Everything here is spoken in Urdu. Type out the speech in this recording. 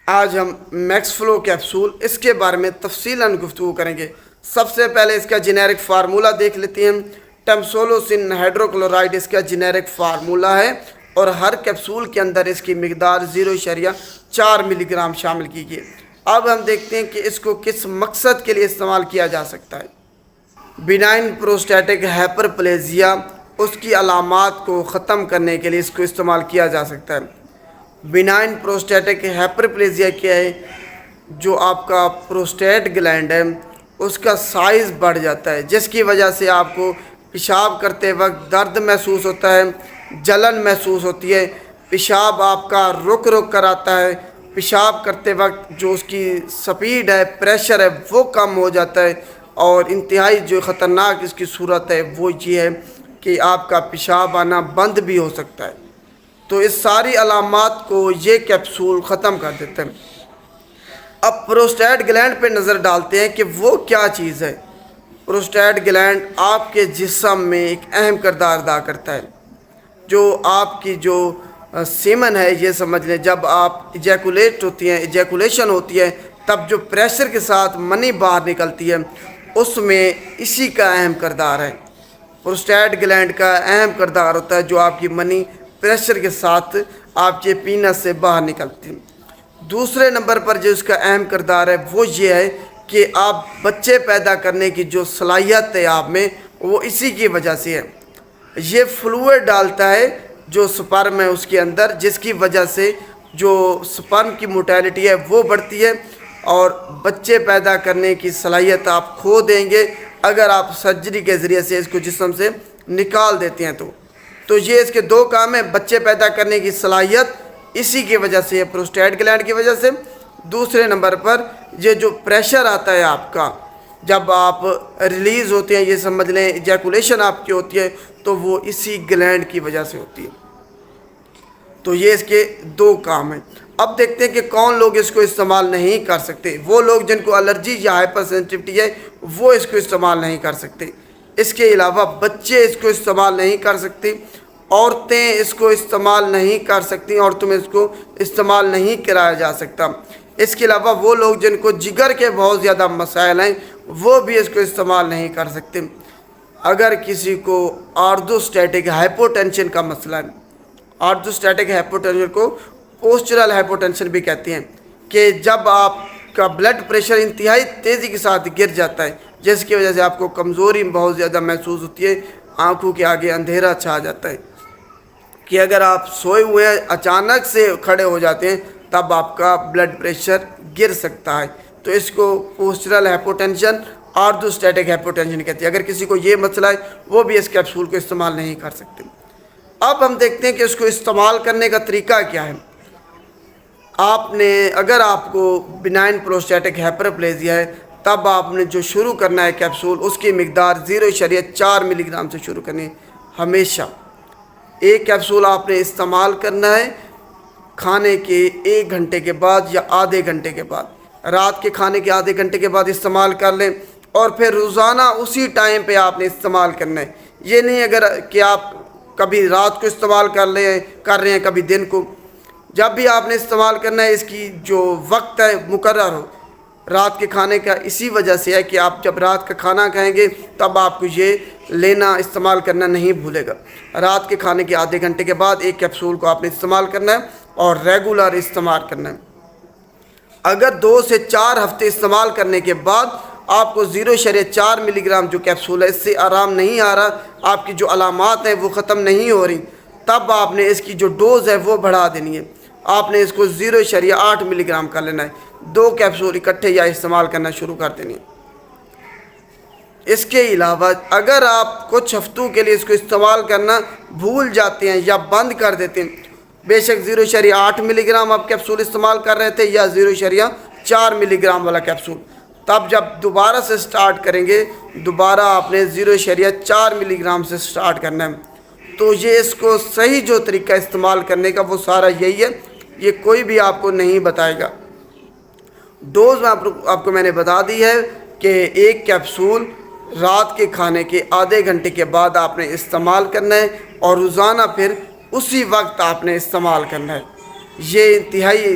آج ہم میکس فلو کیپسول اس کے بارے میں تفصیلاً گفتگو کریں گے۔ سب سے پہلے اس کا جنیرک فارمولہ دیکھ لیتے ہیں۔ ٹمسولوسن ہائیڈروکلورائڈ اس کا جنیرک فارمولہ ہے اور ہر کیپسول کے اندر اس کی مقدار 0.4 ملی گرام شامل کی گئی۔ اب ہم دیکھتے ہیں کہ اس کو کس مقصد کے لیے استعمال کیا جا سکتا ہے۔ بینائن پروسٹیٹک ہائپرپلیزیا، اس کی علامات کو ختم کرنے کے لیے اس کو استعمال کیا جا سکتا ہے۔ بینائن پروسٹیٹک ہائپرپلیزیا کیا ہے؟ جو آپ کا پروسٹیٹ گلینڈ ہے اس کا سائز بڑھ جاتا ہے، جس کی وجہ سے آپ کو پیشاب کرتے وقت درد محسوس ہوتا ہے، جلن محسوس ہوتی ہے، پیشاب آپ کا رک کر آتا ہے، پیشاب کرتے وقت جو اس کی سپیڈ ہے، پریشر ہے، وہ کم ہو جاتا ہے، اور انتہائی جو خطرناک اس کی صورت ہے وہ یہ ہے کہ آپ کا پیشاب آنا بند بھی ہو سکتا ہے۔ تو اس ساری علامات کو یہ کیپسول ختم کر دیتے ہیں۔ اب پروسٹیٹ گلینڈ پہ نظر ڈالتے ہیں کہ وہ کیا چیز ہے۔ پروسٹیٹ گلینڈ آپ کے جسم میں ایک اہم کردار ادا کرتا ہے۔ جو آپ کی جو سیمن ہے، یہ سمجھ لیں جب آپ ایجیکولیشن ہوتی ہے تب جو پریشر کے ساتھ منی باہر نکلتی ہے اس میں اسی کا اہم کردار ہے۔ پروسٹیٹ گلینڈ کا اہم کردار ہوتا ہے جو آپ کی منی پریشر کے ساتھ آپ کے پینس سے باہر نکلتی ہے۔ دوسرے نمبر پر جو اس کا اہم کردار ہے وہ یہ ہے کہ آپ بچے پیدا کرنے کی جو صلاحیت ہے آپ میں، وہ اسی کی وجہ سے ہے۔ یہ فلوئڈ ڈالتا ہے جو سپرم ہے اس کے اندر، جس کی وجہ سے جو سپرم کی موٹیلٹی ہے وہ بڑھتی ہے، اور بچے پیدا کرنے کی صلاحیت آپ کھو دیں گے اگر آپ سرجری کے ذریعے سے اس کو جسم سے نکال دیتے ہیں تو یہ اس کے دو کام ہیں، بچے پیدا کرنے کی صلاحیت اسی کی وجہ سے ہے، پروسٹیٹ گلینڈ کی وجہ سے۔ دوسرے نمبر پر یہ جو پریشر آتا ہے آپ کا جب آپ ریلیز ہوتے ہیں، یہ سمجھ لیں ایجیکولیشن آپ کی ہوتی ہے، تو وہ اسی گلینڈ کی وجہ سے ہوتی ہے۔ تو یہ اس کے دو کام ہیں۔ اب دیکھتے ہیں کہ کون لوگ اس کو استعمال نہیں کر سکتے۔ وہ لوگ جن کو الرجی یا ہائپر سینسٹیوٹی ہے وہ اس کو استعمال نہیں کر سکتے۔ اس کے علاوہ بچے اس کو استعمال نہیں کر سکتے، عورتیں اس کو استعمال نہیں کر سکتی، عورتوں میں اس کو استعمال نہیں کرایا جا سکتا۔ اس کے علاوہ وہ لوگ جن کو جگر کے بہت زیادہ مسائل ہیں وہ بھی اس کو استعمال نہیں کر سکتے۔ اگر کسی کو آرتھوسٹیٹک ہائپوٹینشن کا مسئلہ ہے، آرتھوسٹیٹک ہائپوٹینشن کو پوسچرل ہائپوٹینشن بھی کہتے ہیں، کہ جب آپ کا بلڈ پریشر انتہائی تیزی کے ساتھ گر جاتا ہے جس کی وجہ سے آپ کو کمزوری بہت زیادہ محسوس ہوتی ہے، آنکھوں کے آگے اندھیرا چھا جاتا ہے، کہ اگر آپ سوئے ہوئے ہیں اچانک سے کھڑے ہو جاتے ہیں تب آپ کا بلڈ پریشر گر سکتا ہے، تو اس کو پوسچرل ہائپوٹینشن آرتھوسٹیٹک ہائپوٹینشن کہتے ہیں۔ اگر کسی کو یہ مسئلہ ہے وہ بھی اس کیپسول کو استعمال نہیں کر سکتے۔ اب ہم دیکھتے ہیں کہ اس کو استعمال کرنے کا طریقہ کیا ہے۔ اگر آپ کو بینائن پروسٹیٹک ہائپرپلیزیا ہے تب آپ نے جو شروع کرنا ہے کیپسول، اس کی مقدار 0.4 ملی گرام سے شروع کرنی ہے۔ ہمیشہ ایک کیپسول آپ نے استعمال کرنا ہے کھانے کے 1 گھنٹے کے بعد یا آدھے گھنٹے کے بعد، رات کے کھانے کے آدھے گھنٹے کے بعد استعمال کر لیں، اور پھر روزانہ اسی ٹائم پہ آپ نے استعمال کرنا ہے۔ یہ نہیں اگر کہ آپ کبھی رات کو استعمال کر رہے ہیں کبھی دن کو، جب بھی آپ نے استعمال کرنا ہے اس کی جو وقت ہے مقرر ہو۔ رات کے کھانے کا اسی وجہ سے ہے کہ آپ جب رات کا کھانا کھائیں گے تب آپ کو یہ لینا استعمال کرنا نہیں بھولے گا۔ رات کے کھانے کے آدھے گھنٹے کے بعد ایک کیپسول کو آپ نے استعمال کرنا ہے اور ریگولر استعمال کرنا ہے۔ اگر 2 سے 4 ہفتے استعمال کرنے کے بعد آپ کو 0.4 ملی گرام جو کیپسول ہے اس سے آرام نہیں آ رہا، آپ کی جو علامات ہیں وہ ختم نہیں ہو رہی، تب آپ نے اس کی جو ڈوز ہے وہ بڑھا دینی ہے۔ آپ نے اس کو 0.8 ملی گرام کر لینا ہے، 2 کیپسول اکٹھے یا استعمال کرنا شروع کر دینی ہے۔ اس کے علاوہ اگر آپ کچھ ہفتوں کے لیے اس کو استعمال کرنا بھول جاتے ہیں یا بند کر دیتے ہیں، بے شک 0.8 ملی گرام آپ کیپسول استعمال کر رہے تھے یا 0.4 ملی گرام والا کیپسول، تب جب دوبارہ سے سٹارٹ کریں گے دوبارہ آپ نے 0.4 ملی گرام سے سٹارٹ کرنا ہے۔ تو یہ اس کو صحیح جو طریقہ استعمال کرنے کا وہ سارا یہی ہے، یہ کوئی بھی آپ کو نہیں بتائے گا۔ ڈوز آپ کو میں نے بتا دی ہے کہ ایک کیپسول رات کے کھانے کے آدھے گھنٹے کے بعد آپ نے استعمال کرنا ہے اور روزانہ پھر اسی وقت آپ نے استعمال کرنا ہے۔ یہ انتہائی